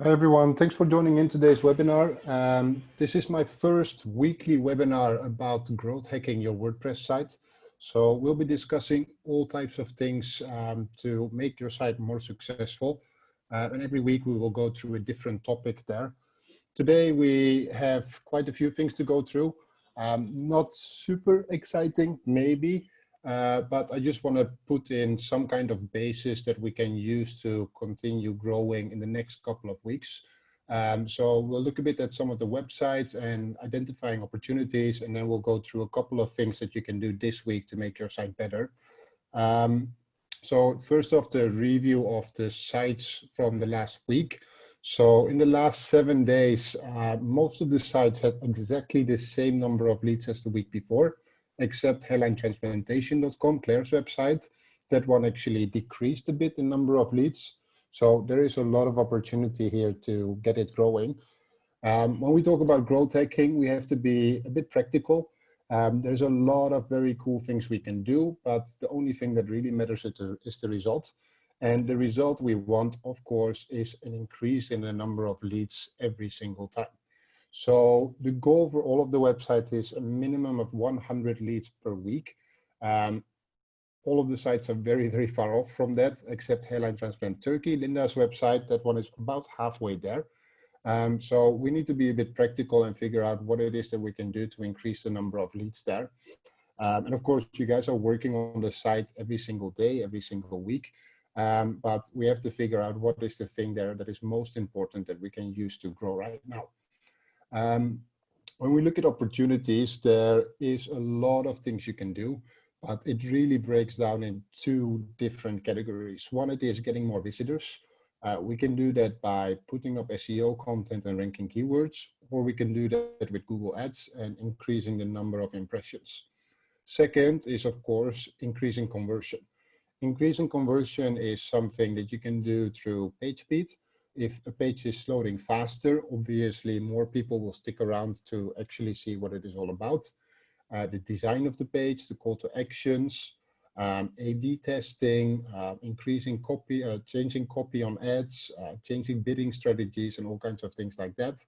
Hi everyone, thanks for joining in today's webinar. This is my first weekly webinar about growth hacking your WordPress site. So we'll be discussing all types of things to make your site more successful. And every week we will go through a different topic there. Today we have quite a few things to go through. Not super exciting, maybe, but I just want to put in some kind of basis that we can use to continue growing in the next couple of weeks. So we'll look a bit at some of the websites and identifying opportunities, and then we'll go through a couple of things that you can do this week to make your site better. So first off, the review of the sites from the last week. So in the last 7 days, most of the sites had exactly the same number of leads as the week before, except hairlinetransplantation.com, Claire's website. That one actually decreased a bit in number of leads. So there is a lot of opportunity here to get it growing. When we talk about growth hacking, we have to be a bit practical. There's a lot of very cool things we can do, but the only thing that really matters is the result. And the result we want, of course, is an increase in the number of leads every single time. So the goal for all of the websites is a minimum of 100 leads per week. All of the sites are very, very far off from that, except Hairline Transplant Turkey, Linda's website. That one is about halfway there. So we need to be a bit practical and figure out what it is that we can do to increase the number of leads there. And of course, you guys are working on the site every single day, every single week. But we have to figure out what is the thing there that is most important that we can use to grow right now. When we look at opportunities, there is a lot of things you can do, but it really breaks down in two different categories. One, it is getting more visitors. We can do that by putting up SEO content and ranking keywords, or we can do that with Google Ads and increasing the number of impressions. Second is, of course, increasing conversion. Increasing conversion is something that you can do through page speed. If a page is loading faster, obviously more people will stick around to actually see what it is all about. The design of the page, the call to actions, A/B testing, increasing copy, changing copy on ads, changing bidding strategies, and all kinds of things like that.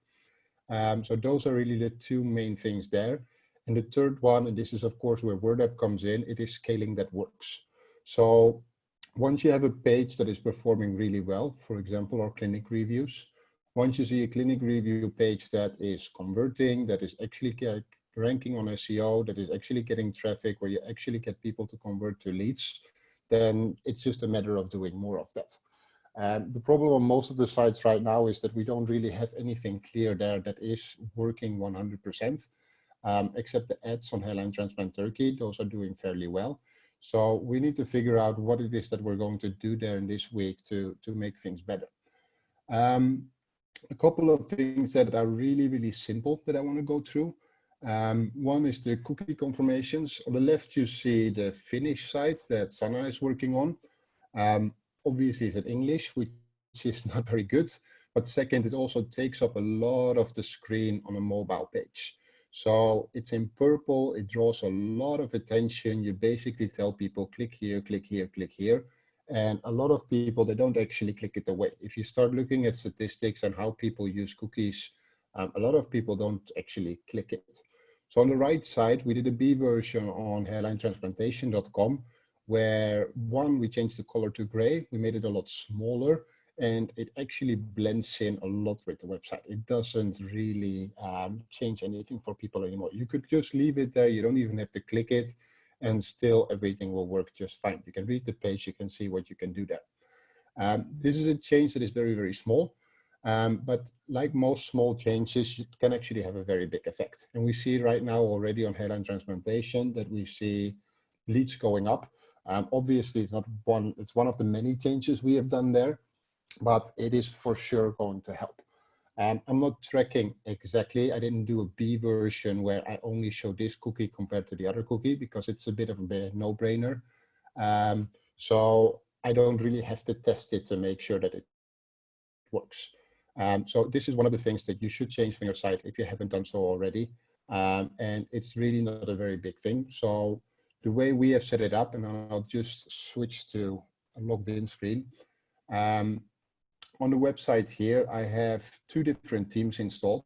So those are really the two main things there. And the third one, and this is of course where WordApp comes in, it is scaling that works. So once you have a page that is performing really well, for example, our clinic reviews, once you see a clinic review page that is converting, that is actually ranking on SEO, that is actually getting traffic, where you actually get people to convert to leads, then it's just a matter of doing more of that. The problem on most of the sites right now is that we don't really have anything clear there that is working 100%, except the ads on Hairline Transplant Turkey. Those are doing fairly well. So we need to figure out what it is that we're going to do there in this week to make things better. A couple of things that are really, really simple that I want to go through. One is the cookie confirmations. On the left, you see the Finnish site that Sana is working on. Obviously, it's in English, which is not very good. But second, it also takes up a lot of the screen on a mobile page. So it's in purple, it draws a lot of attention. You basically tell people, click here, click here, click here. And a lot of people, they don't actually click it away. If you start looking at statistics and how people use cookies, a lot of people don't actually click it. So on the right side, we did a B version on hairlinetransplantation.com, where one, we changed the color to gray. We made it a lot smaller, and it actually blends in a lot with the website. It doesn't really change anything for people anymore. You could just leave it there. You don't even have to click it, and still everything will work just fine. You can read the page, you can see what you can do there. This is a change that is very, very small. But like most small changes, it can actually have a very big effect. And we see right now already on hairline transplantation that we see leads going up. Obviously, it's one of the many changes we have done there, but it is for sure going to help. I'm not tracking exactly. I didn't do a B version where I only show this cookie compared to the other cookie because it's a bit of a no-brainer. So I don't really have to test it to make sure that it works. So this is one of the things that you should change on your site if you haven't done so already. And it's really not a very big thing. So the way we have set it up, and I'll just switch to a logged in screen. on the website here, I have two different themes installed.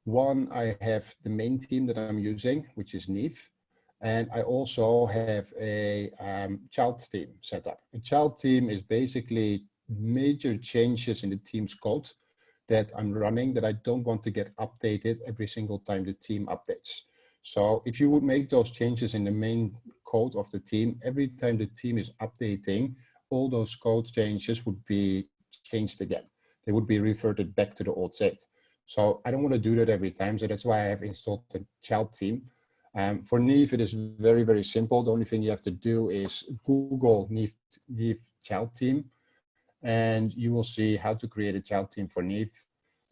One, I have the main theme that I'm using, which is Neve. And I also have a child theme set up. A child theme is basically major changes in the theme's code that I'm running that I don't want to get updated every single time the theme updates. So if you would make those changes in the main code of the theme, every time the theme is updating, all those code changes would be changed again. They would be reverted back to the old state. So I don't want to do that every time. So that's why I have installed a child theme. For Neve, it is very, very simple. The only thing you have to do is Google Neve child theme, and you will see how to create a child theme for Neve.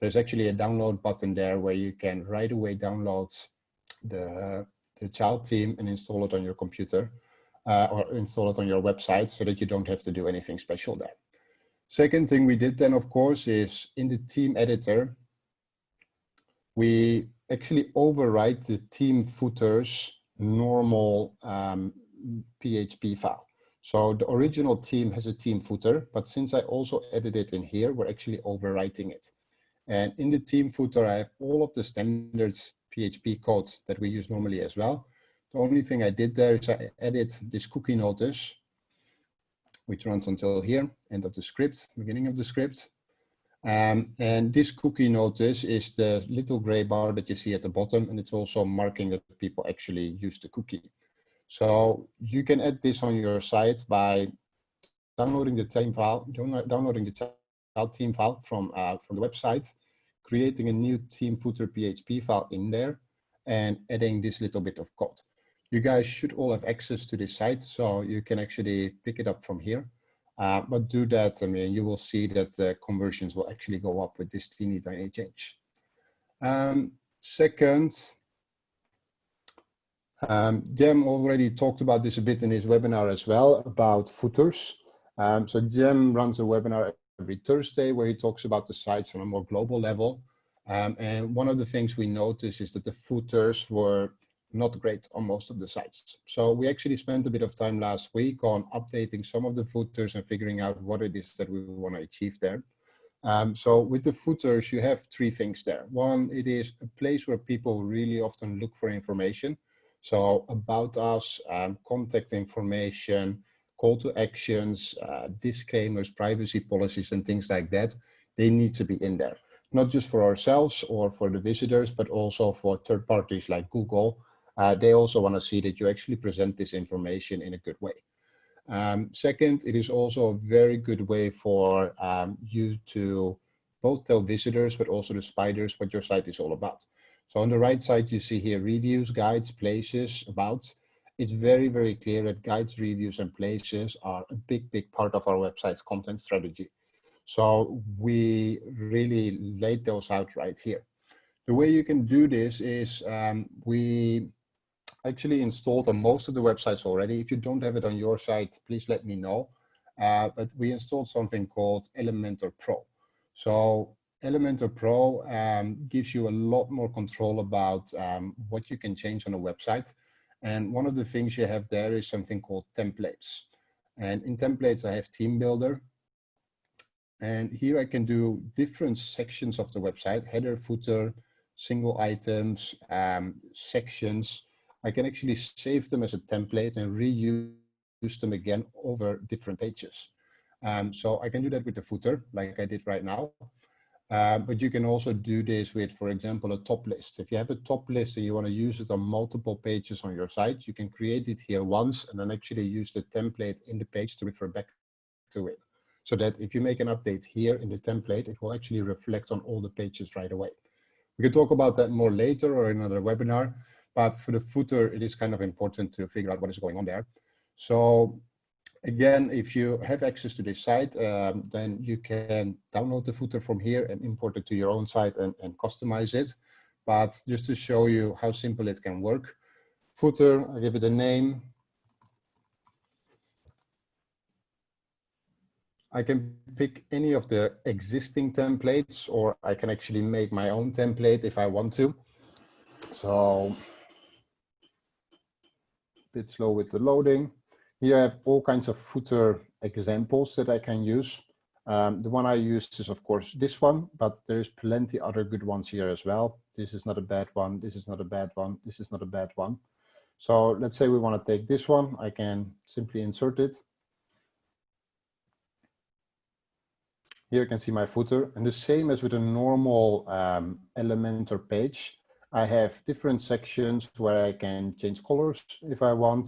There's actually a download button there where you can right away download the child theme and install it on your computer or install it on your website so that you don't have to do anything special there. Second thing we did then, of course, is in the theme editor, we actually overwrite the theme footer's normal PHP file. So the original theme has a theme footer, but since I also edited in here, we're actually overwriting it. And in the theme footer, I have all of the standard PHP codes that we use normally as well. The only thing I did there is I added this cookie notice, which runs until here, end of the script, beginning of the script. And this cookie notice is the little gray bar that you see at the bottom, and it's also marking that people actually use the cookie. So you can add this on your site by downloading the theme file, downloading the child theme file from the website, creating a new theme footer PHP file in there, and adding this little bit of code. You guys should all have access to this site, so you can actually pick it up from here. But do that, I mean, you will see that the conversions will actually go up with this teeny tiny change. Second, Jem already talked about this a bit in his webinar as well, about footers. So Jem runs a webinar every Thursday where he talks about the sites on a more global level. And one of the things we noticed is that the footers were not great on most of the sites. So we actually spent a bit of time last week on updating some of the footers and figuring out what it is that we want to achieve there. So with the footers, you have three things there. One, it is a place where people really often look for information. So about us, contact information, call to actions, disclaimers, privacy policies, and things like that, they need to be in there. Not just for ourselves or for the visitors, but also for third parties like Google. They also want to see that you actually present this information in a good way. Second, it is also a very good way for you to both tell visitors, but also the spiders what your site is all about. So on the right side, you see here reviews, guides, places, about. It's very, very clear that guides, reviews, and places are a big, big part of our website's content strategy. So we really laid those out right here. The way you can do this is we actually installed on most of the websites already. If you don't have it on your site, please let me know. But we installed something called Elementor Pro. So Elementor Pro gives you a lot more control about what you can change on a website. And one of the things you have there is something called templates. And in templates, I have Theme Builder. And here I can do different sections of the website, header, footer, single items, sections. I can actually save them as a template and reuse them again over different pages. So I can do that with the footer like I did right now. But you can also do this with, for example, a top list. If you have a top list and you want to use it on multiple pages on your site, you can create it here once and then actually use the template in the page to refer back to it. So that if you make an update here in the template, it will actually reflect on all the pages right away. We can talk about that more later or in another webinar, but for the footer, it is kind of important to figure out what is going on there. So again, if you have access to this site, then you can download the footer from here and import it to your own site and customize it. But just to show you how simple it can work, footer, I give it a name. I can pick any of the existing templates, or I can actually make my own template if I want to. So a bit slow with the loading. Here I have all kinds of footer examples that I can use. The one I use is, of course, this one, but there's plenty other good ones here as well. This is not a bad one. This is not a bad one. This is not a bad one. So let's say we want to take this one. I can simply insert it. Here you can see my footer, and the same as with a normal Elementor page, I have different sections where I can change colors if I want.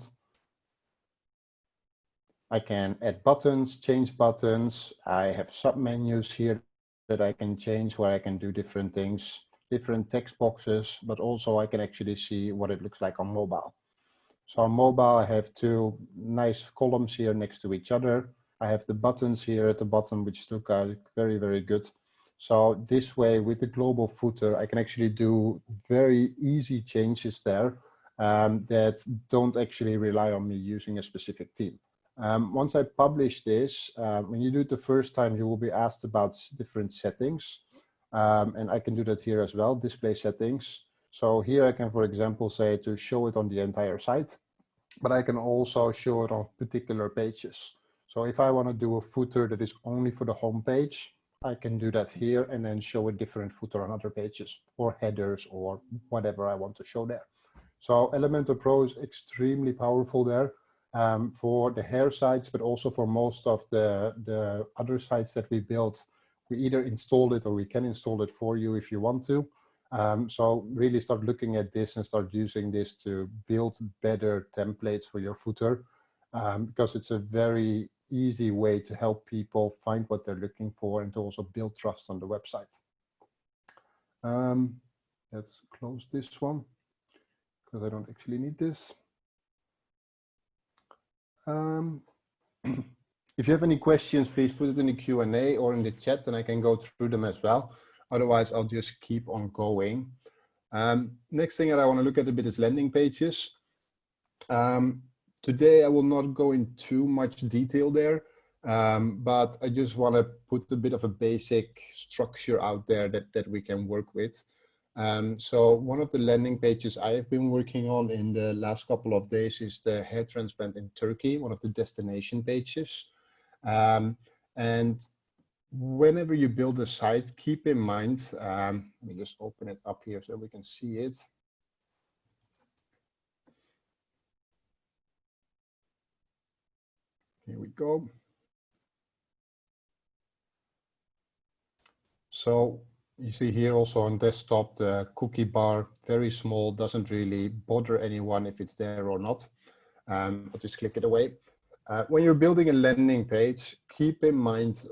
I can add buttons, change buttons. I have submenus here that I can change where I can do different things, different text boxes, but also I can actually see what it looks like on mobile. So on mobile, I have two nice columns here next to each other. I have the buttons here at the bottom, which look very, very good. So this way, with the global footer, I can actually do very easy changes there that don't actually rely on me using a specific theme. Once I publish this, when you do it the first time, you will be asked about different settings. And I can do that here as well, display settings. So here I can, for example, say to show it on the entire site, but I can also show it on particular pages. So if I want to do a footer that is only for the home page, I can do that here and then show a different footer on other pages or headers or whatever I want to show there. So Elementor Pro is extremely powerful there for the hair sites, but also for most of the other sites that we built. We either install it or we can install it for you if you want to. So really start looking at this and start using this to build better templates for your footer because it's a very easy way to help people find what they're looking for and to also build trust on the website. Let's close this one because I don't actually need this. If you have any questions, please put it in the Q&A or in the chat and I can go through them as well. Otherwise, I'll just keep on going. Next thing that I want to look at a bit is landing pages. Today, I will not go in too much detail there, but I just want to put a bit of a basic structure out there that we can work with. So one of the landing pages I have been working on in the last couple of days is the hair transplant in Turkey, one of the destination pages. And whenever you build a site, keep in mind, let me just open it up here so we can see it. Here we go. So you see here also on desktop, the cookie bar, very small, doesn't really bother anyone if it's there or not. I'll just click it away. When you're building a landing page, keep in mind,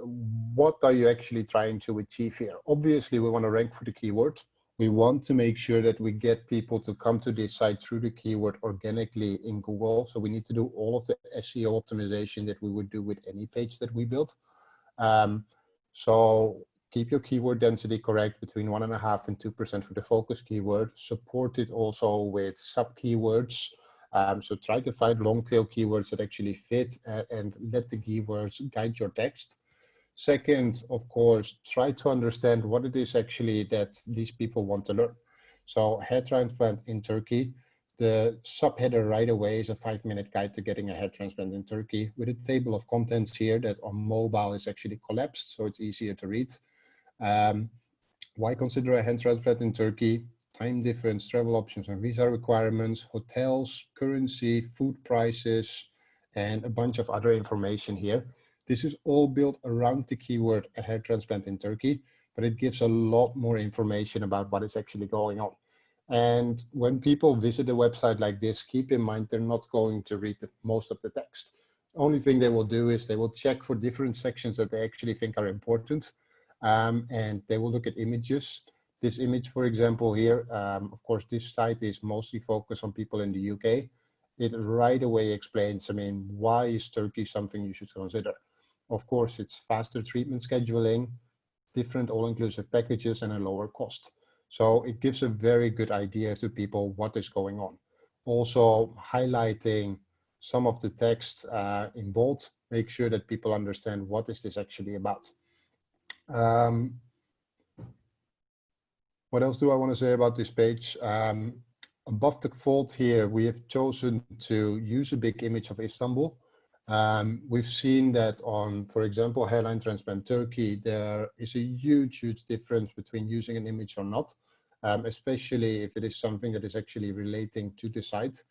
what are you actually trying to achieve here? Obviously, we want to rank for the keyword. We want to make sure that we get people to come to this site through the keyword organically in Google. So we need to do all of the SEO optimization that we would do with any page that we build. So keep your keyword density correct between 1.5% and 2% for the focus keyword. Support it also with sub keywords. So try to find long tail keywords that actually fit and let the keywords guide your text. Second, of course, try to understand what it is actually that these people want to learn. So hair transplant in Turkey, the subheader right away is a 5-minute guide to getting a hair transplant in Turkey with a table of contents here that on mobile is actually collapsed, so it's easier to read. Why consider a hair transplant in Turkey? Time difference, travel options and visa requirements, hotels, currency, food prices, and a bunch of other information here. This is all built around the keyword a hair transplant in Turkey, but it gives a lot more information about what is actually going on. And when people visit a website like this, keep in mind they're not going to read most of the text. Only thing they will do is they will check for different sections that they actually think are important, and they will look at images. This image, for example, here, of course, this site is mostly focused on people in the UK. It right away explains, I mean, why is Turkey something you should consider? Of course, it's faster treatment scheduling, different all-inclusive packages, and a lower cost. So it gives a very good idea to people what is going on. Also highlighting some of the text in bold, make sure that people understand what is this actually about. What else do I want to say about this page? Above the fold here, we have chosen to use a big image of Istanbul. We've seen that on, for example, hairline transplant Turkey, there is a huge, huge difference between using an image or not, especially if it is something that is actually relating to the site.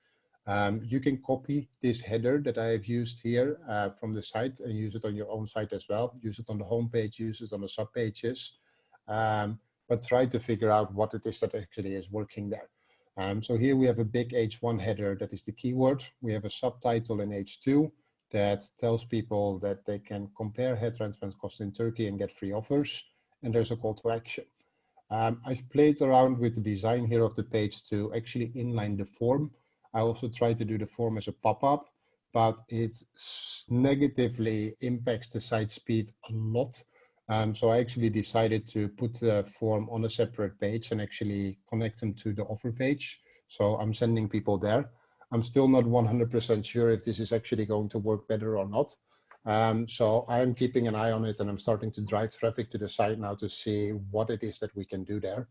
You can copy this header that I have used here from the site and use it on your own site as well. Use it on the home page, use it on the sub pages, but try to figure out what it is that actually is working there. So here we have a big H1 header that is the keyword. We have a subtitle in H2 that tells people that they can compare hair transplant costs in Turkey and get free offers. And there's a call to action. I've played around with the design here of the page to actually inline the form. I also try to do the form as a pop-up, but it negatively impacts the site speed a lot. So I actually decided to put the form on a separate page and actually connect them to the offer page. So I'm sending people there. I'm still not 100% sure if this is actually going to work better or not. So I'm keeping an eye on it, and I'm starting to drive traffic to the site now to see what it is that we can do there.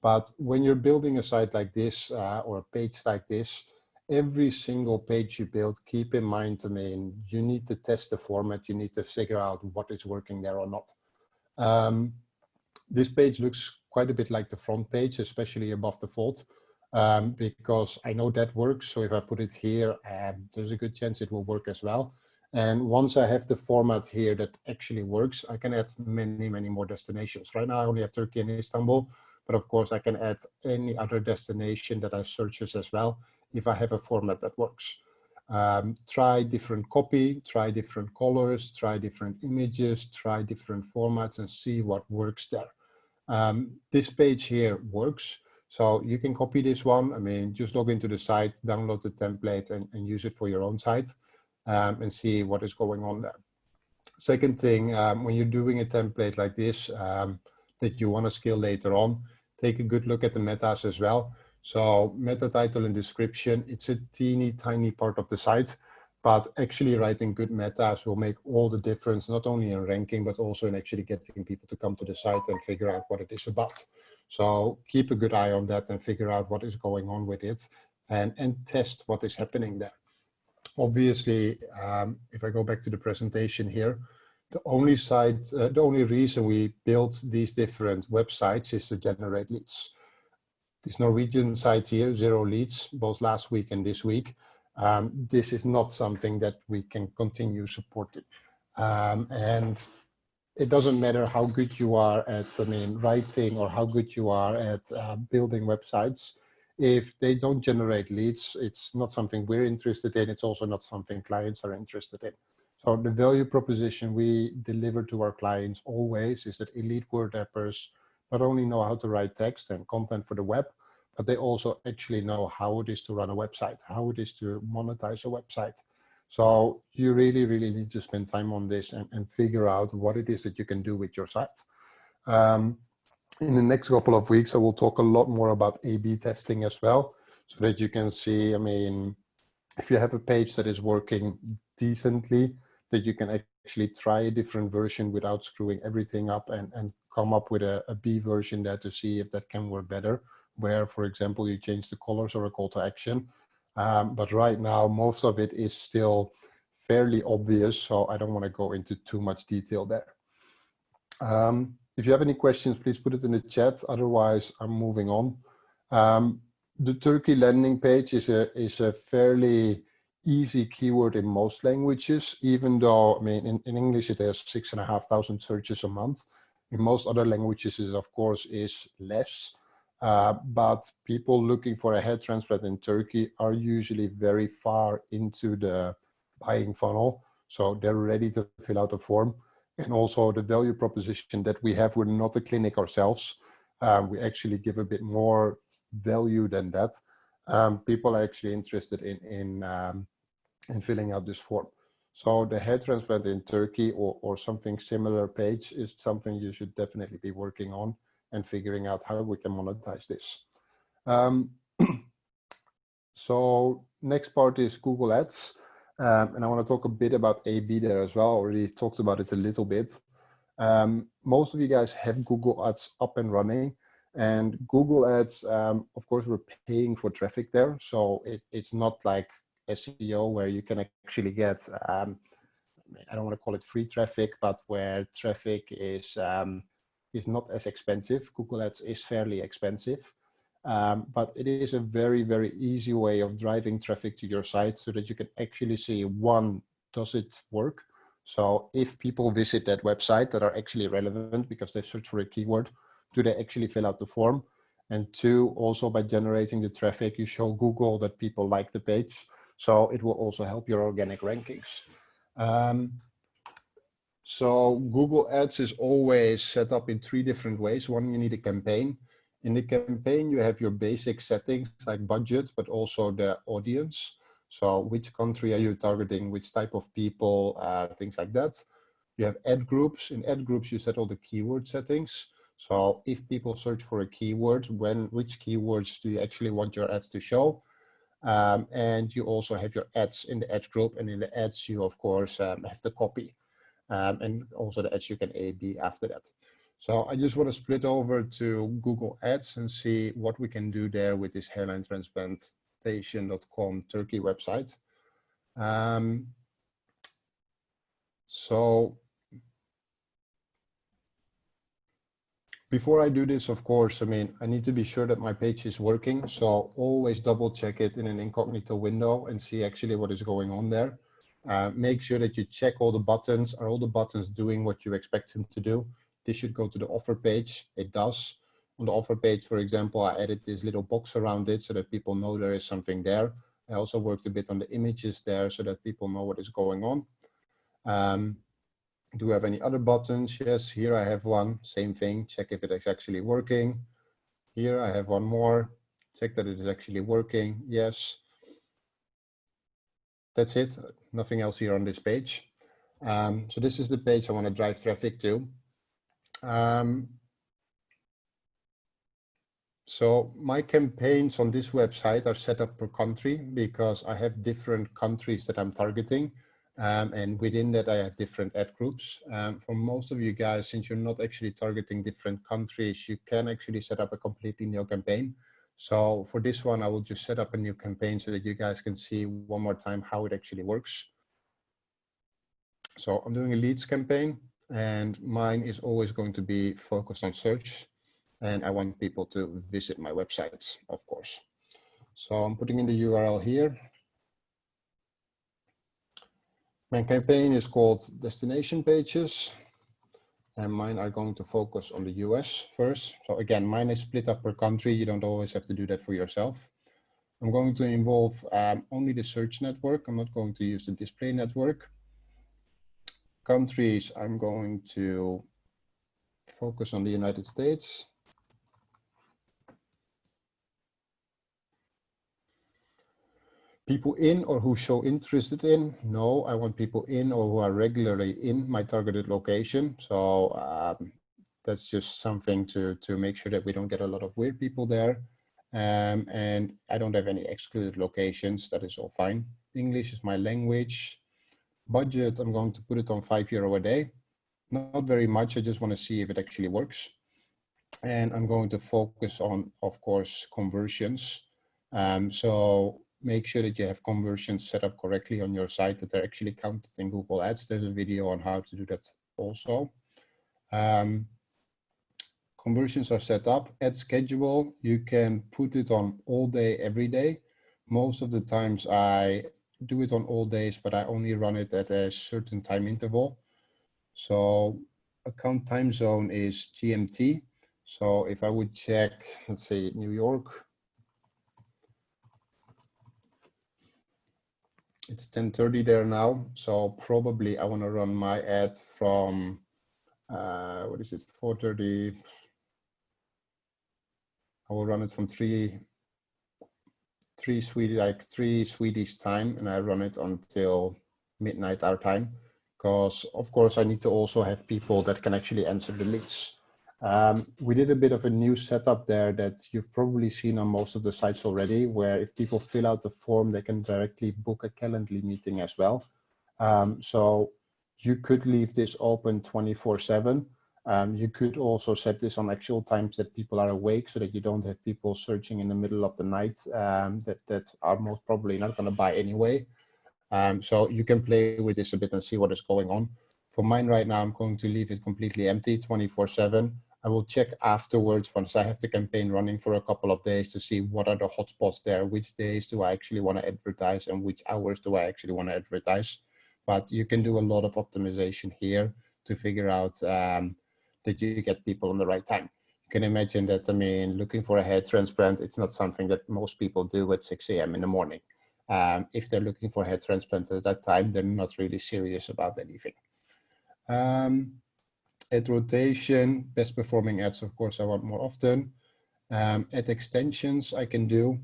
But when you're building a site like this or a page like this, every single page you build, keep in mind, I mean, you need to test the format. You need to figure out what is working there or not. This page looks quite a bit like the front page, especially above the fold, because I know that works. So if I put it here, there's a good chance it will work as well. And once I have the format here that actually works, I can add many, many more destinations. Right now, I only have Turkey and Istanbul, but of course, I can add any other destination that I search as well if I have a format that works. Try different copy, try different colors, try different images, try different formats, and see what works there. This page here works. So you can copy this one. I mean, just log into the site, download the template and use it for your own site and see what is going on there. Second thing, when you're doing a template like this that you want to scale later on, take a good look at the metas as well. So meta title and description, it's a teeny tiny part of the site, but actually writing good metas will make all the difference, not only in ranking, but also in actually getting people to come to the site and figure out what it is about. So keep a good eye on that and figure out what is going on with it and test what is happening there. Obviously, if I go back to the presentation here, the only reason we built these different websites is to generate leads. This Norwegian site here, 0 leads, both last week and this week. This is not something that we can continue supporting. And it doesn't matter how good you are at, writing or how good you are at building websites. If they don't generate leads, it's not something we're interested in. It's also not something clients are interested in. So the value proposition we deliver to our clients always is that elite WordPressers not only know how to write text and content for the web, but they also actually know how it is to run a website, how it is to monetize a website. So you really, really need to spend time on this and figure out what it is that you can do with your site. In the next couple of weeks, I will talk a lot more about A/B testing as well, so that you can see, if you have a page that is working decently, that you can actually try a different version without screwing everything up and come up with a B version there to see if that can work better, where, for example, you change the colors or a call to action. But right now, most of it is still fairly obvious, so I don't want to go into too much detail there. If you have any questions, please put it in the chat. Otherwise, I'm moving on. The Turkey landing page is a fairly easy keyword in most languages, even though, in English, it has 6,500 searches a month. In most other languages, it, of course, is less. But people looking for a hair transplant in Turkey are usually very far into the buying funnel. So they're ready to fill out a form. And also the value proposition that we have, we're not a clinic ourselves. We actually give a bit more value than that. People are actually interested in filling out this form. So the hair transplant in Turkey or something similar page is something you should definitely be working on and figuring out how we can monetize this. So next part is Google Ads. And I want to talk a bit about A/B there as well. I already talked about it a little bit. Most of you guys have Google Ads up and running. And Google Ads, of course, we're paying for traffic there. So it's not like SEO, where you can actually get, I don't want to call it free traffic, but where traffic is not as expensive. Google Ads is fairly expensive, but it is a very, very easy way of driving traffic to your site so that you can actually see, one, does it work? So if people visit that website that are actually relevant because they search for a keyword, do they actually fill out the form? And two, also by generating the traffic, you show Google that people like the page. So it will also help your organic rankings. So Google Ads is always set up in 3 different ways. One, you need a campaign. In the campaign, you have your basic settings like budget, but also the audience. So which country are you targeting, which type of people, things like that. You have ad groups. In ad groups, you set all the keyword settings. So if people search for a keyword, which keywords do you actually want your ads to show? And you also have your ads in the ad group, and in the ads, you of course have the copy. And also the ads you can A/B after that. So I just want to split over to Google Ads and see what we can do there with this hairlinetransplantation.com Turkey website. So before I do this, of course, I need to be sure that my page is working. So always double check it in an incognito window and see actually what is going on there. Make sure that you check all the buttons. Are all the buttons doing what you expect them to do? This should go to the offer page. It does. On the offer page, for example, I added this little box around it so that people know there is something there. I also worked a bit on the images there so that people know what is going on. Do we have any other buttons? Yes, here I have one. Same thing. Check if it is actually working. Here I have one more. Check that it is actually working. Yes. That's it. Nothing else here on this page. So this is the page I want to drive traffic to. So my campaigns on this website are set up per country because I have different countries that I'm targeting. And within that, I have different ad groups. For most of you guys, since you're not actually targeting different countries, you can actually set up a completely new campaign. So for this one, I will just set up a new campaign so that you guys can see one more time how it actually works. So I'm doing a leads campaign, and mine is always going to be focused on search. And I want people to visit my websites, of course. So I'm putting in the URL here. My campaign is called Destination Pages, and mine are going to focus on the US first. So again, mine is split up per country. You don't always have to do that for yourself. I'm going to involve only the search network. I'm not going to use the display network. Countries, I'm going to focus on the United States. People in or who show interested in? No, I want people in or who are regularly in my targeted location. So that's just something to make sure that we don't get a lot of weird people there. And I don't have any excluded locations. That is all fine. English is my language. Budget, I'm going to put it on €5 a day. Not very much. I just want to see if it actually works. And I'm going to focus on, of course, conversions. So make sure that you have conversions set up correctly on your site, that they're actually counted in Google Ads. There's a video on how to do that also. Conversions are set up. Ad schedule, you can put it on all day, every day. Most of the times I do it on all days, but I only run it at a certain time interval. So account time zone is GMT. So if I would check, let's say New York, it's 10:30 there now. So probably I want to run my ad from, what is it, 4:30. I will run it from 3 Swedish time, and I run it until midnight our time. Because of course I need to also have people that can actually answer the leads. We did a bit of a new setup there that you've probably seen on most of the sites already, where if people fill out the form, they can directly book a Calendly meeting as well. So you could leave this open 24/7. You could also set this on actual times that people are awake so that you don't have people searching in the middle of the night that are most probably not going to buy anyway. So you can play with this a bit and see what is going on. For mine right now, I'm going to leave it completely empty 24/7. I will check afterwards once I have the campaign running for a couple of days to see what are the hotspots there, which days do I actually want to advertise and which hours do I actually want to advertise. But you can do a lot of optimization here to figure out that you get people on the right time. You can imagine that, I mean, looking for a hair transplant, it's not something that most people do at 6 a.m. in the morning. If they're looking for hair transplant at that time, they're not really serious about anything. Ad rotation, best performing ads, of course, I want more often. Ad extensions I can do.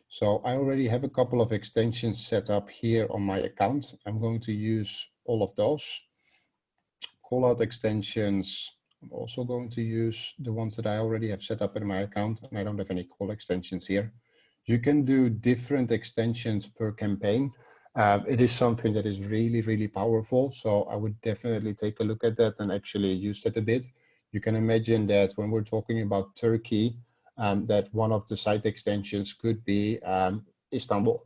So I already have a couple of extensions set up here on my account. I'm going to use all of those. Call out extensions, I'm also going to use the ones that I already have set up in my account, and I don't have any call extensions here. You can do different extensions per campaign. It is something that is really, really powerful. So I would definitely take a look at that and actually use that a bit. You can imagine that when we're talking about Turkey, that one of the site extensions could be Istanbul.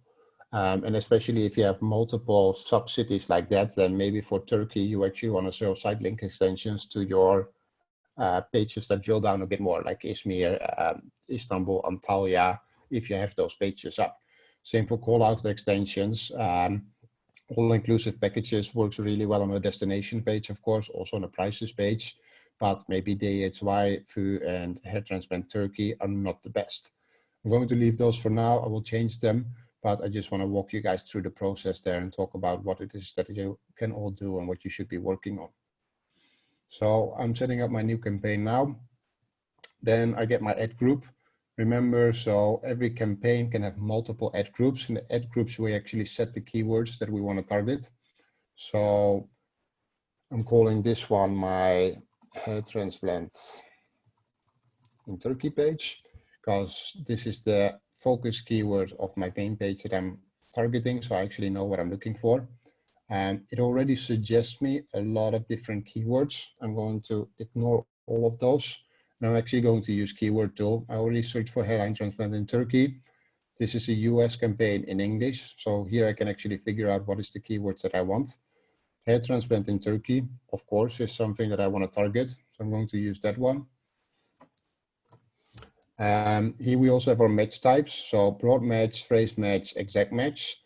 And especially if you have multiple sub-cities like that, then maybe for Turkey, you actually want to show site link extensions to your pages that drill down a bit more, like Izmir, Istanbul, Antalya, if you have those pages up. Same for call-out extensions. All-inclusive packages works really well on a destination page, of course, also on a prices page, but maybe DHY, FU, and hair transplant Turkey are not the best. I'm going to leave those for now. I will change them, but I just want to walk you guys through the process there and talk about what it is that you can all do and what you should be working on. So I'm setting up my new campaign now. Then I get my ad group. Remember, so every campaign can have multiple ad groups. In the ad groups, we actually set the keywords that we want to target. So I'm calling this one my hair transplant in Turkey page, because this is the focus keyword of my main page that I'm targeting. So I actually know what I'm looking for. And it already suggests me a lot of different keywords. I'm going to ignore all of those. And I'm actually going to use keyword tool. I already searched for hairline transplant in Turkey. This is a US campaign in English. So here I can actually figure out what is the keywords that I want. Hair transplant in Turkey, of course, is something that I want to target. So I'm going to use that one. Here we also have our match types. So broad match, phrase match, exact match.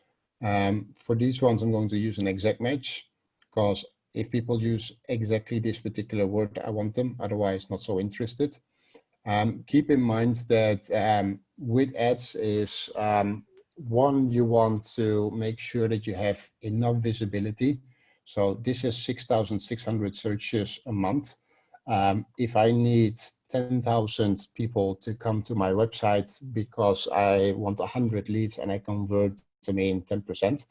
For these ones, I'm going to use an exact match, because if people use exactly this particular word, I want them, otherwise not so interested. Keep in mind that with ads is, one, you want to make sure that you have enough visibility. So this is 6,600 searches a month. If I need 10,000 people to come to my website because I want 100 leads and I convert them in 10%,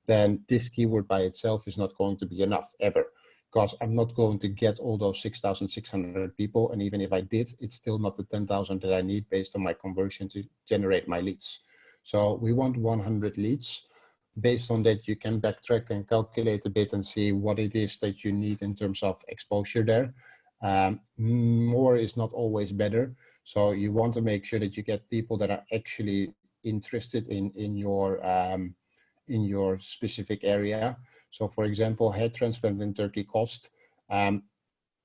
then this keyword by itself is not going to be enough ever, because I'm not going to get all those 6,600 people. And even if I did, it's still not the 10,000 that I need based on my conversion to generate my leads. So we want 100 leads. Based on that, you can backtrack and calculate a bit and see what it is that you need in terms of exposure there. More is not always better. So you want to make sure that you get people that are actually interested in your specific area. So for example, hair transplant in Turkey cost.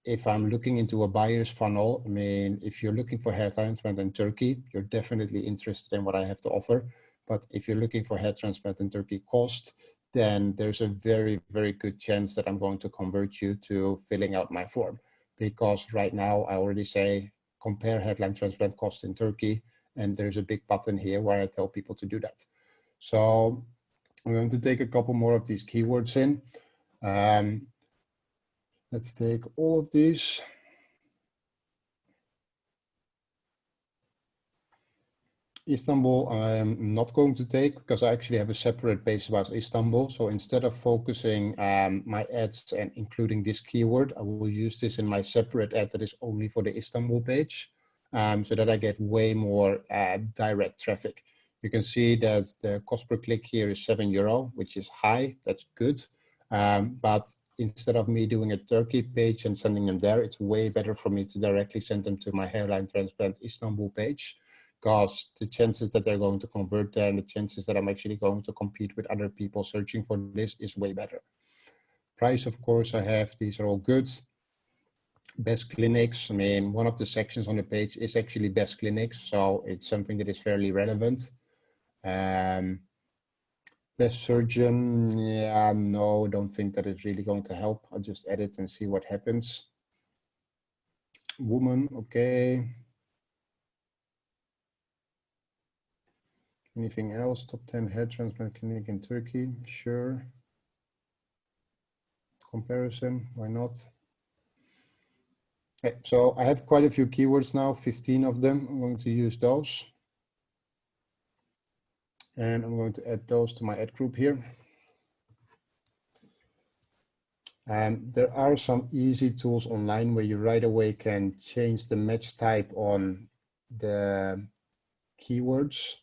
If I'm looking into a buyer's funnel, I mean, if you're looking for hair transplant in Turkey, you're definitely interested in what I have to offer. But if you're looking for hair transplant in Turkey cost, then there's a very, very good chance that I'm going to convert you to filling out my form. Because right now I already say, compare hairline transplant cost in Turkey. And there's a big button here where I tell people to do that. So I'm going to take a couple more of these keywords in. Let's take all of these. Istanbul, I'm not going to take, because I actually have a separate page about Istanbul. So instead of focusing my ads and including this keyword, I will use this in my separate ad that is only for the Istanbul page, so that I get way more direct traffic. You can see that the cost per click here is €7, which is high. That's good. But instead of me doing a Turkey page and sending them there, it's way better for me to directly send them to my hairline transplant Istanbul page, because the chances that they're going to convert there and the chances that I'm actually going to compete with other people searching for this is way better. Price, of course, I have, these are all good. Best clinics, I mean, one of the sections on the page is actually best clinics, so it's something that is fairly relevant. Best surgeon, yeah, no, don't think that it's really going to help. I'll just edit and see what happens. Woman, okay. Anything else? Top 10 hair transplant clinic in Turkey, sure. Comparison, why not? Okay, so I have quite a few keywords now, 15 of them. I'm going to use those. And I'm going to add those to my ad group here. And there are some easy tools online where you right away can change the match type on the keywords.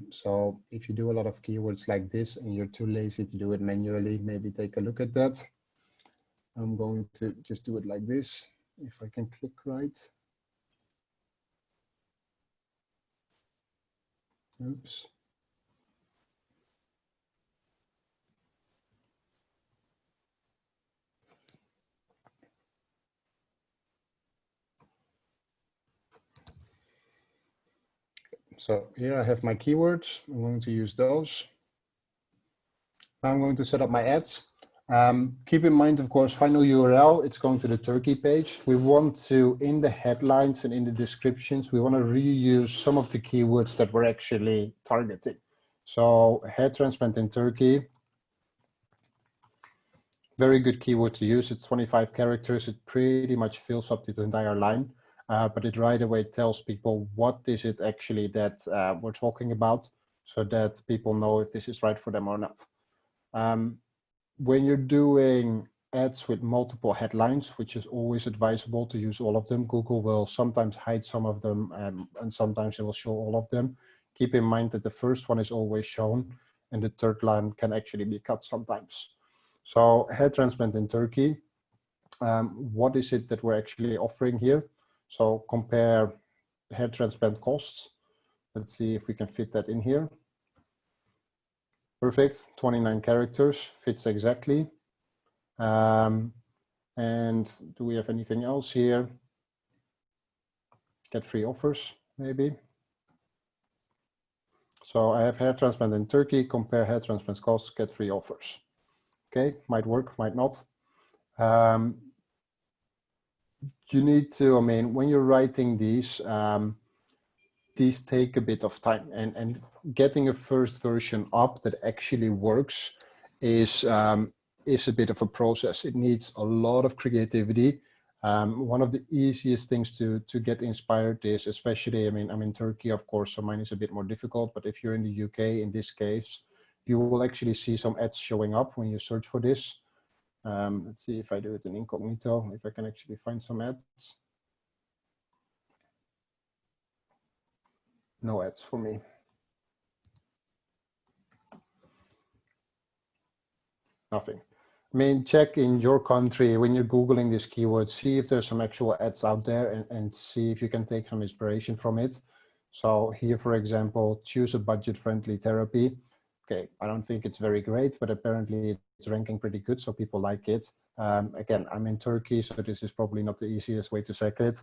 So if you do a lot of keywords like this and you're too lazy to do it manually, maybe take a look at that. I'm going to just do it like this, if I can click right. Oops. So here I have my keywords. I'm going to use those. I'm going to set up my ads. Keep in mind, of course, final URL, it's going to the Turkey page. We want to, in the headlines and in the descriptions, we want to reuse some of the keywords that we're actually targeting. So hair transplant in Turkey, very good keyword to use. It's 25 characters. It pretty much fills up the entire line, but it right away tells people what is it actually that we're talking about, so that people know if this is right for them or not. When you're doing ads with multiple headlines, which is always advisable to use all of them, Google will sometimes hide some of them and sometimes it will show all of them. Keep in mind that the first one is always shown and the third line can actually be cut sometimes. So hair transplant in Turkey, what is it that we're actually offering here? So compare hair transplant costs. Let's see if we can fit that in here. Perfect, 29 characters, fits exactly. And do we have anything else here? Get free offers, maybe. So I have hair transplant in Turkey, compare hair transplant costs, get free offers. Okay, might work, might not. You need to, I mean, when you're writing these take a bit of time, and getting a first version up that actually works is a bit of a process. It needs a lot of creativity. One of the easiest things to get inspired is, especially, I mean, I'm in Turkey, of course, so mine is a bit more difficult, but if you're in the UK, in this case, you will actually see some ads showing up when you search for this. Let's see if I do it in incognito, if I can actually find some ads. No ads for me. Nothing. I mean, check in your country when you're Googling this keyword, see if there's some actual ads out there and see if you can take some inspiration from it. So here, for example, choose a budget-friendly therapy. Okay, I don't think it's very great, but apparently it's ranking pretty good, so people like it. Again, I'm in Turkey, so this is probably not the easiest way to check it.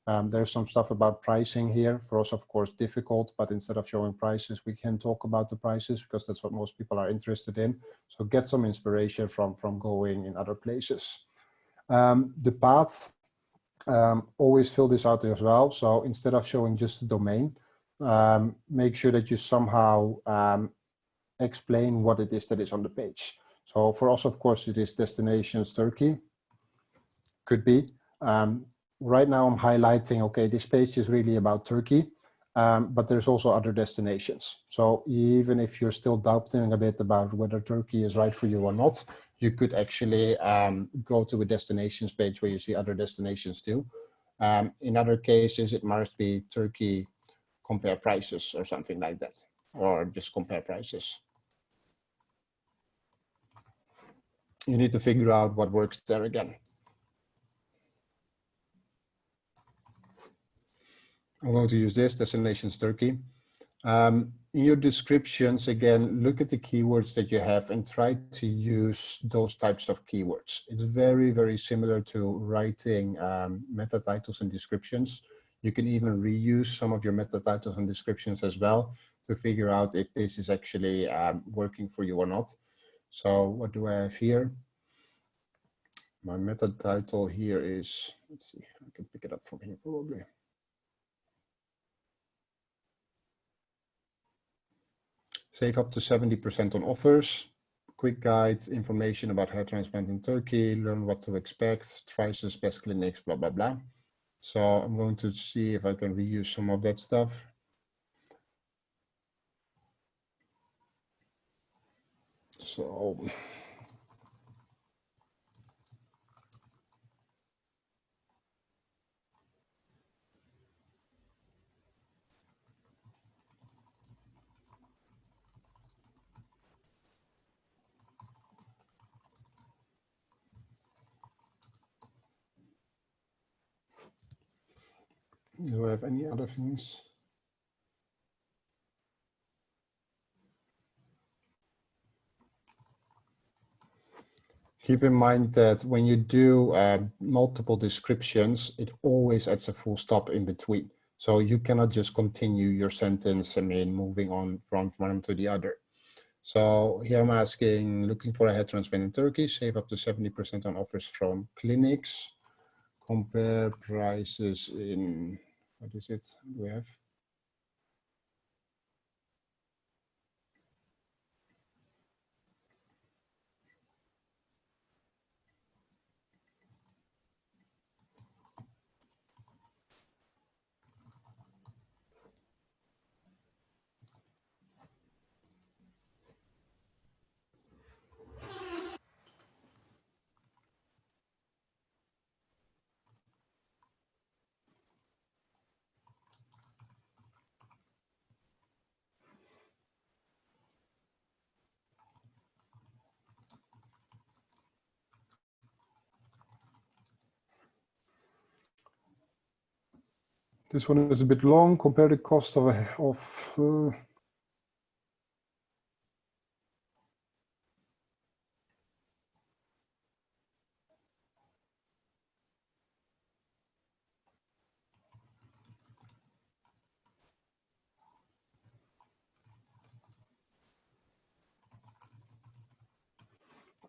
There's some stuff about pricing here. For us, of course, difficult, but instead of showing prices, we can talk about the prices because that's what most people are interested in. So get some inspiration from going in other places. The path, always fill this out as well. So instead of showing just the domain, make sure that you somehow explain what it is that is on the page. So for us, of course, it is destinations Turkey. Could be. Right now I'm highlighting, okay, this page is really about Turkey, but there's also other destinations. So even if you're still doubting a bit about whether Turkey is right for you or not, you could actually go to a destinations page where you see other destinations too. In other cases, it must be Turkey compare prices or something like that, or just compare prices. you need to figure out what works there again. I'm going to use this, destinations Turkey. In your descriptions, again, look at the keywords that you have and try to use those types of keywords. It's very, very similar to writing meta titles and descriptions. You can even reuse some of your meta titles and descriptions as well to figure out if this is actually working for you or not. So what do I have here? My meta title here is, let's see, I can pick it up from here probably. Save up to 70% on offers, quick guides, information about hair transplant in Turkey, learn what to expect, prices, best clinics, blah, blah, blah. So I'm going to see if I can reuse some of that stuff. So do I have any other things? Keep in mind that when you do multiple descriptions, it always adds a full stop in between. So you cannot just continue your sentence, moving on from one to the other. So here I'm asking, looking for a hair transplant in Turkey, save up to 70% on offers from clinics, compare prices in, what is it, we have? This one is a bit long. Compare the cost of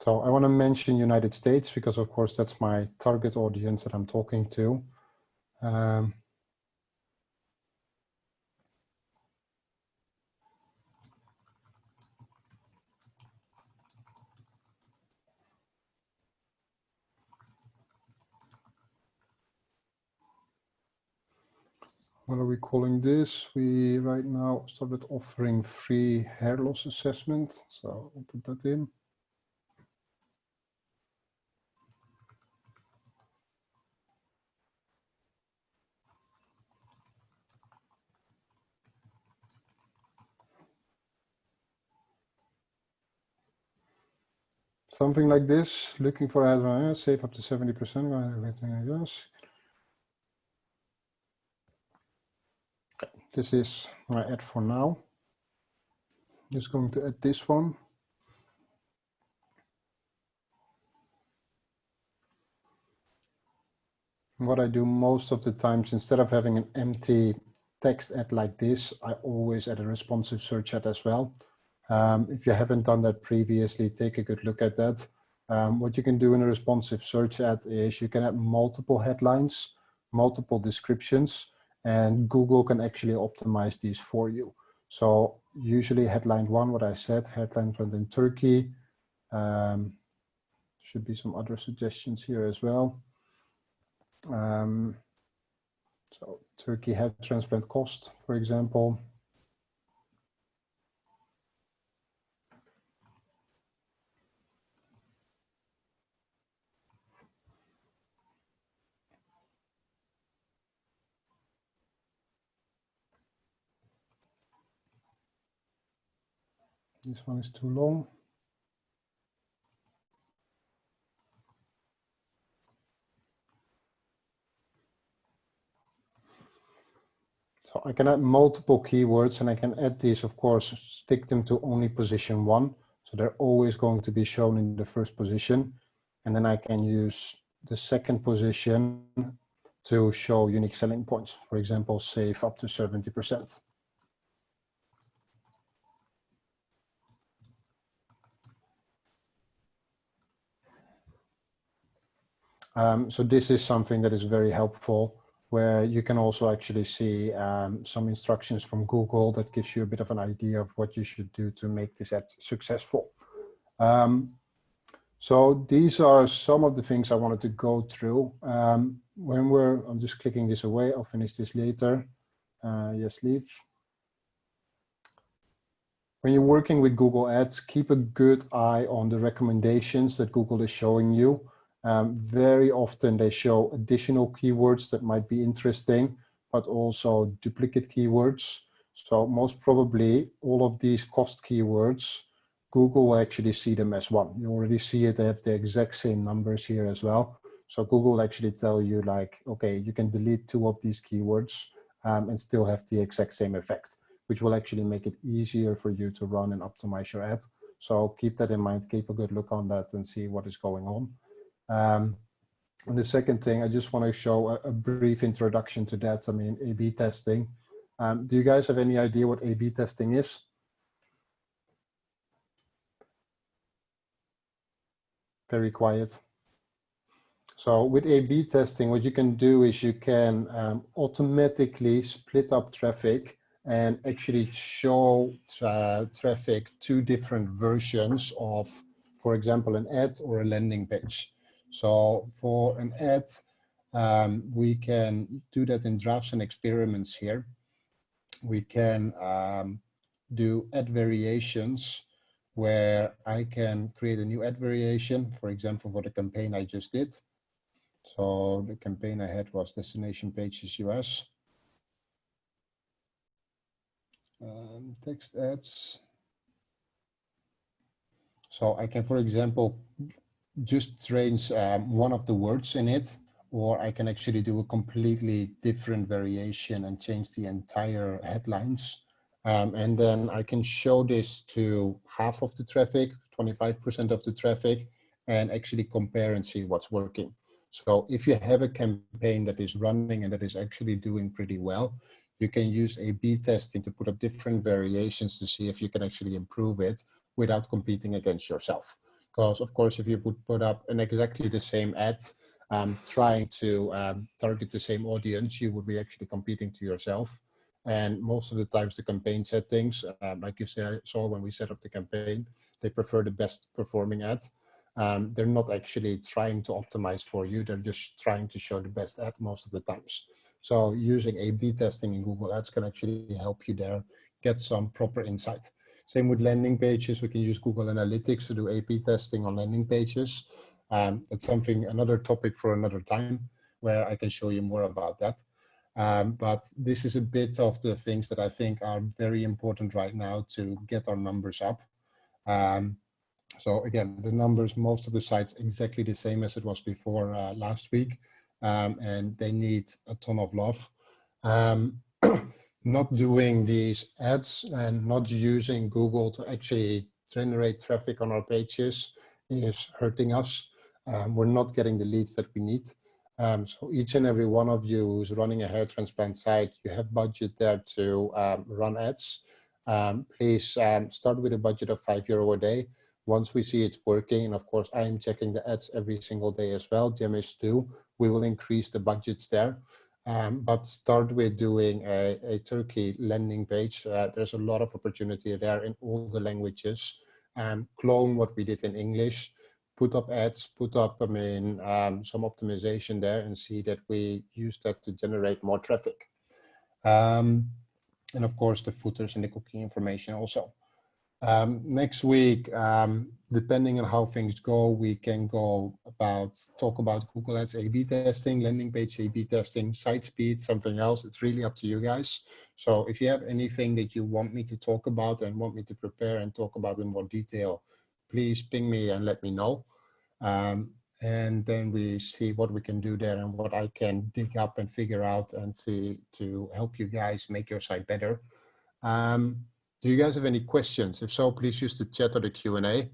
So I want to mention United States because, of course, that's my target audience that I'm talking to. What are we calling this? We right now started offering free hair loss assessment. So I'll put that in. Something like this, looking for ad, save up to 70%, everything I guess. This is my ad for now. Just going to add this one. What I do most of the times, instead of having an empty text ad like this, I always add a responsive search ad as well. If you haven't done that previously, take a good look at that. What you can do in a responsive search ad is you can add multiple headlines, multiple descriptions, and Google can actually optimize these for you. So usually headline one, what I said, headline trend in Turkey. Should be some other suggestions here as well. So Turkey hair transplant cost, for example. This one is too long. So I can add multiple keywords, and I can add these, of course, stick them to only position 1. So they're always going to be shown in the first position. And then I can use the second position to show unique selling points. For example, save up to 70%. So this is something that is very helpful, where you can also actually see some instructions from Google that gives you a bit of an idea of what you should do to make this ad successful. So these are some of the things I wanted to go through. I'm just clicking this away. I'll finish this later. Yes, leave. When you're working with Google Ads, keep a good eye on the recommendations that Google is showing you. Very often they show additional keywords that might be interesting, but also duplicate keywords. So most probably all of these cost keywords, Google will actually see them as one. You already see it, they have the exact same numbers here as well. So Google will actually tell you like, okay, you can delete 2 of these keywords and still have the exact same effect, which will actually make it easier for you to run and optimize your ad. So keep that in mind, keep a good look on that and see what is going on. And the second thing, I just want to show a brief introduction to that. I mean, A/B testing. Do you guys have any idea what A/B testing is? Very quiet. So with A/B testing, what you can do is you can automatically split up traffic and actually show traffic 2 different versions of, for example, an ad or a landing page. So for an ad, we can do that in drafts and experiments here. We can do ad variations where I can create a new ad variation, for example, for the campaign I just did. So the campaign I had was Destination Pages US. Text ads. So I can, for example, just change one of the words in it, or I can actually do a completely different variation and change the entire headlines. And then I can show this to half of the traffic, 25% of the traffic, and actually compare and see what's working. So if you have a campaign that is running and that is actually doing pretty well, you can use A/B testing to put up different variations to see if you can actually improve it without competing against yourself. Because of course, if you would put up an exactly the same ad, trying to target the same audience, you would be actually competing to yourself. And most of the times the campaign settings, like you saw when we set up the campaign, they prefer the best performing ad. They're not actually trying to optimize for you. They're just trying to show the best ad most of the times. So using A/B testing in Google Ads can actually help you there get some proper insight. Same with landing pages. We can use Google Analytics to do A/B testing on landing pages. It's another topic for another time where I can show you more about that. But this is a bit of the things that I think are very important right now to get our numbers up. So again, the numbers, most of the sites exactly the same as it was before last week, and they need a ton of love. Not doing these ads and not using Google to actually generate traffic on our pages is hurting us. We're not getting the leads that we need. So each and every one of you who's running a hair transplant site, you have budget there to run ads. Please start with a budget of €5 a day. Once we see it's working, and of course I am checking the ads every single day as well, Jim is too, we will increase the budgets there. But start with doing a Turkey landing page. There's a lot of opportunity there in all the languages. Clone what we did in English, put up ads, put up, some optimization there and see that we use that to generate more traffic. And of course the footers and the cookie information also. Next week, depending on how things go, we can talk about Google Ads A/B testing, landing page A/B testing, site speed, something else. It's really up to you guys. So if you have anything that you want me to talk about and want me to prepare and talk about in more detail, please ping me and let me know. and then we see what we can do there and what I can dig up and figure out and see to help you guys make your site better. Do you guys have any questions? If so, please use the chat or the Q&A.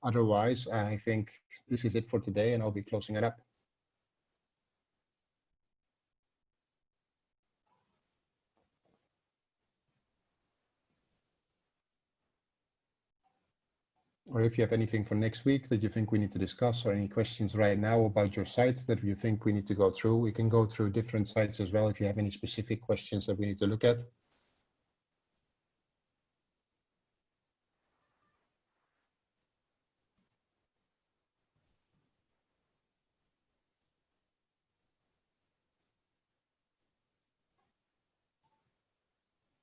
Otherwise, I think this is it for today, and I'll be closing it up. Or if you have anything for next week that you think we need to discuss, or any questions right now about your site that you think we need to go through, we can go through different sites as well if you have any specific questions that we need to look at.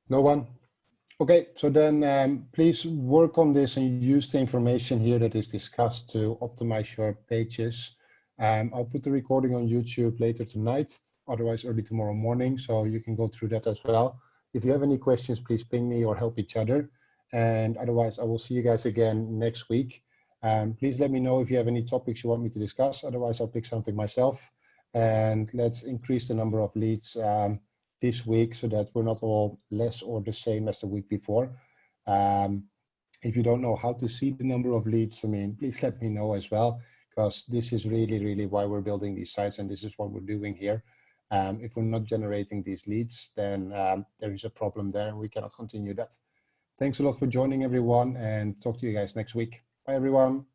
No one? Okay, so then please work on this and use the information here that is discussed to optimize your pages. I'll put the recording on YouTube later tonight, otherwise early tomorrow morning, so you can go through that as well. If you have any questions, please ping me or help each other. And otherwise, I will see you guys again next week. Please let me know if you have any topics you want me to discuss. Otherwise, I'll pick something myself. And let's increase the number of leads this week so that we're not all less or the same as the week before. If you don't know how to see the number of leads, I mean, please let me know as well, because this is really, really why we're building these sites, and this is what we're doing here. If we're not generating these leads, then there is a problem there and we cannot continue that. Thanks a lot for joining, everyone, and talk to you guys next week. Bye, everyone.